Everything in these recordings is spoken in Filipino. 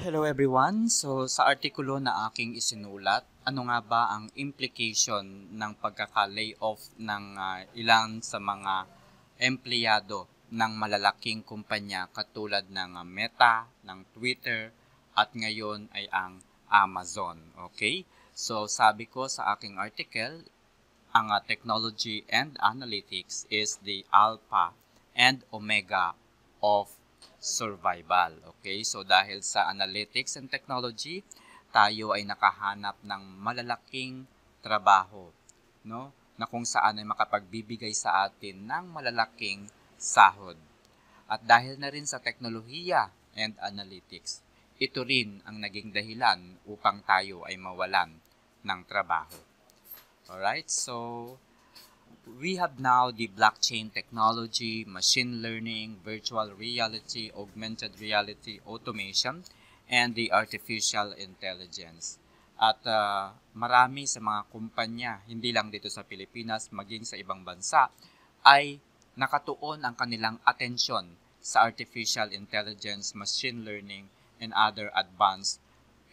Hello everyone! So sa artikulo na aking isinulat, ano nga ba ang implication ng pagkaka-layoff ng ilan sa mga empleyado ng malalaking kumpanya katulad ng Meta, ng Twitter, at ngayon ay ang Amazon. Okay? So sabi ko sa aking article, ang technology and analytics is the alpha and omega of survival. Okay? So dahil sa analytics and technology, tayo ay nakahanap ng malalaking trabaho, no? Na kung saan ay makapagbibigay sa atin ng malalaking sahod. At dahil na rin sa teknolohiya and analytics, ito rin ang naging dahilan upang tayo ay mawalan ng trabaho. Alright, so we have now the blockchain technology, machine learning, virtual reality, augmented reality, automation, and the artificial intelligence. At marami sa mga kumpanya, hindi lang dito sa Pilipinas, maging sa ibang bansa, ay nakatuon ang kanilang atensyon sa artificial intelligence, machine learning, and other advanced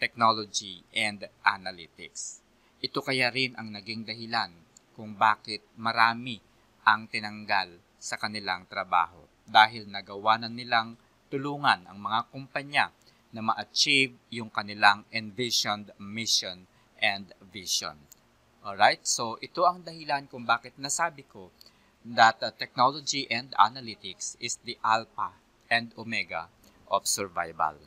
technology and analytics. Ito kaya rin ang naging dahilan kung bakit marami ang tinanggal sa kanilang trabaho dahil nagawa na nilang tulungan ang mga kumpanya na ma-achieve yung kanilang envisioned mission and vision. Alright, so ito ang dahilan kung bakit nasabi ko that technology and analytics is the alpha and omega of survival.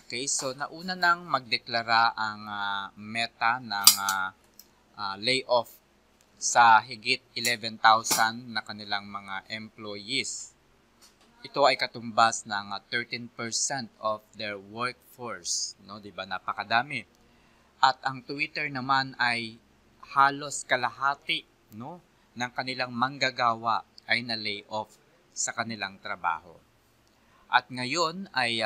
Okay, so nauna nang magdeklara ang Meta ng layoff sa higit 11,000 na kanilang mga employees. Ito ay katumbas ng 13% of their workforce, no, 'di ba? Napakadami. At ang Twitter naman ay halos kalahati, no, ng kanilang manggagawa ay na layoff sa kanilang trabaho. At ngayon ay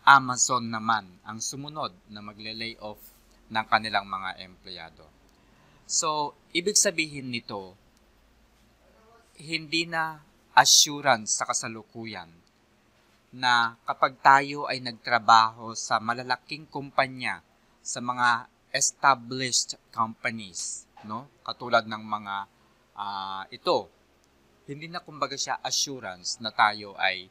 Amazon naman ang sumunod na magle-layoff ng kanilang mga empleyado. So, ibig sabihin nito, hindi na assurance sa kasalukuyan na kapag tayo ay nagtrabaho sa malalaking kumpanya, sa mga established companies, no? Katulad ng mga ito, hindi na kumbaga siya assurance na tayo ay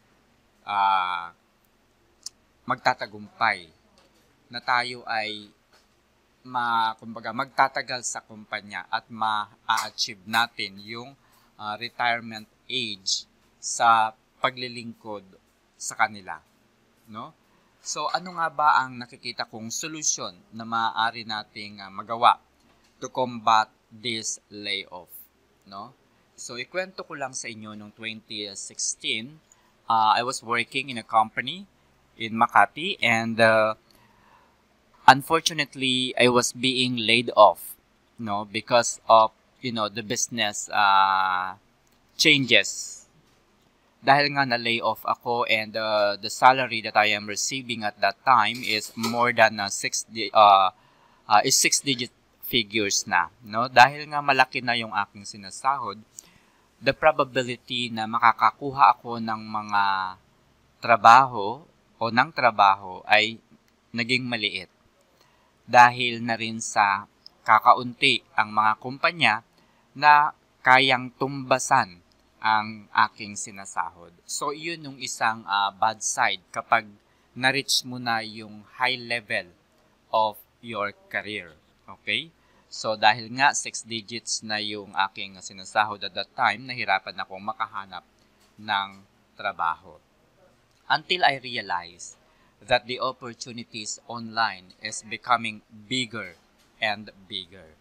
magtatagumpay, na tayo ay kumbaga magtatagal sa kumpanya at ma-achieve natin yung retirement age sa paglilingkod sa kanila, no? So ano nga ba ang nakikita kong solusyon na maaari nating magawa to combat this layoff, no? So ikwento ko lang sa inyo noong 2016, I was working in a company in Makati, and unfortunately I was being laid off, no, because of the business changes. Dahil nga na lay off ako, and the salary that I am receiving at that time is more than 6 digit figures na, no. Dahil nga malaki na yung aking sinasahod, the probability na makakakuha ako ng mga trabaho ay naging maliit. Dahil na rin sa kakaunti ang mga kumpanya na kayang tumbasan ang aking sinasahod. So, yun yung isang bad side kapag na-reach mo na yung high level of your career. Okay? So, dahil nga 6 digits na yung aking sinasahod at that time, nahirapan akong makahanap ng trabaho. Until I realized that the opportunities online is becoming bigger and bigger.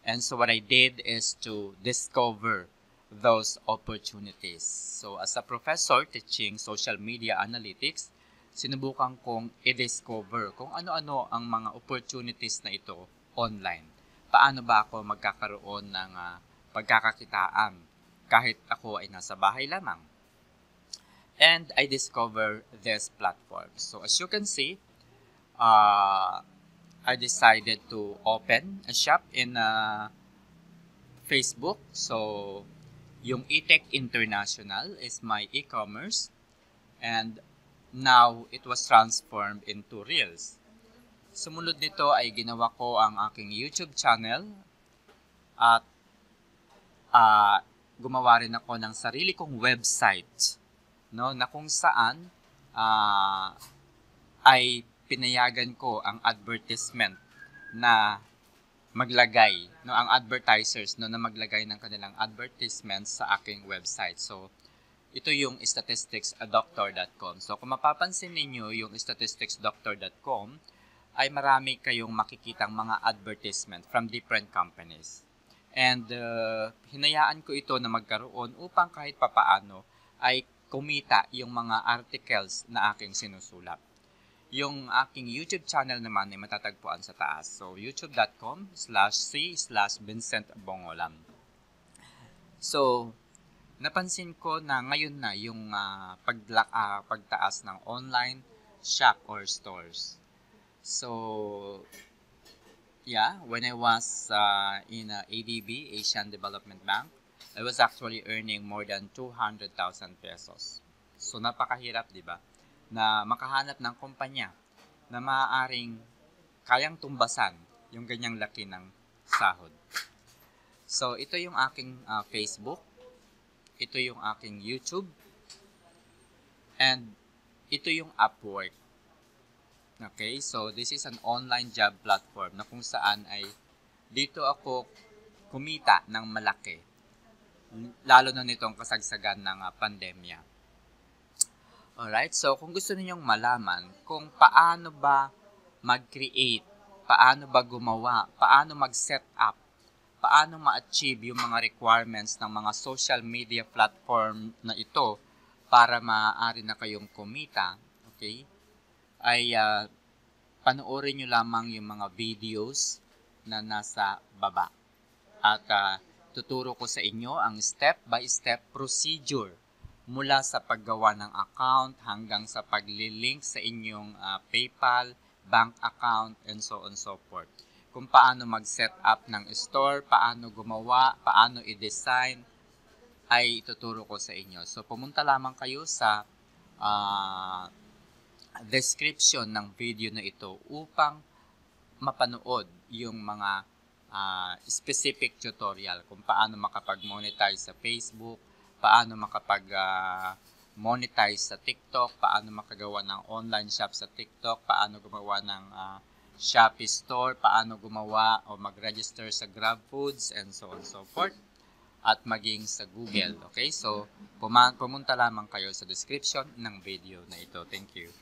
And so what I did is to discover those opportunities. So as a professor teaching social media analytics, sinubukan kong i-discover kung ano-ano ang mga opportunities na ito online. Paano ba ako magkakaroon ng pagkakakitaan kahit ako ay nasa bahay lamang? And I discovered this platform. So as you can see, I decided to open a shop in Facebook. So yung eTech International is my e-commerce, and Now, it was transformed into Reels. Sumunod nito ay ginawa ko ang aking YouTube channel at gumawa rin ako ng sarili kong website, no, na kung saan ay pinayagan ko ang advertisement na maglagay, no, ang advertisers, no, na maglagay ng kanilang advertisements sa aking website. So, ito yung statisticsdoctor.com. So, kung mapapansin ninyo yung statisticsdoctor.com, ay marami kayong makikitang mga advertisement from different companies. And hinayaan ko ito na magkaroon upang kahit papaano ay kumita yung mga articles na aking sinusulat. Yung aking YouTube channel naman ay matatagpuan sa taas. So, youtube.com/c/Vincent Bongolam. So, napansin ko na ngayon na yung pagtaas ng online shop or stores. So, yeah, when I was in ADB, Asian Development Bank, I was actually earning more than 200,000 pesos. So, napakahirap, di ba? Na makahanap ng kumpanya na maaaring kayang tumbasan yung ganyang laki ng sahod. So, ito yung aking Facebook. Ito yung aking YouTube. And ito yung Upwork. Okay, so this is an online job platform na kung saan ay dito ako kumita ng malaki, lalo na nitong kasagsagan ng pandemya. Alright, so kung gusto ninyong malaman kung paano ba mag-create, paano ba gumawa, paano mag-set up, paano ma-achieve yung mga requirements ng mga social media platform na ito para maaari na kayong kumita, okay, ay panoorin nyo lamang yung mga videos na nasa baba. At tuturo ko sa inyo ang step-by-step procedure mula sa paggawa ng account hanggang sa paglilink sa inyong PayPal, bank account, and so on and so forth. Kung paano mag-set up ng store, paano gumawa, paano i-design, ay ituturo ko sa inyo. So, pumunta lamang kayo sa description ng video na ito upang mapanood yung mga specific tutorial kung paano makapag-monetize sa Facebook, paano makapag-monetize sa TikTok, paano makagawa ng online shop sa TikTok, paano gumawa ng Shopee store, paano gumawa o mag-register sa GrabFoods, and so on and so forth, at maging sa Google. Okay, so pumunta lamang kayo sa description ng video na ito. Thank you.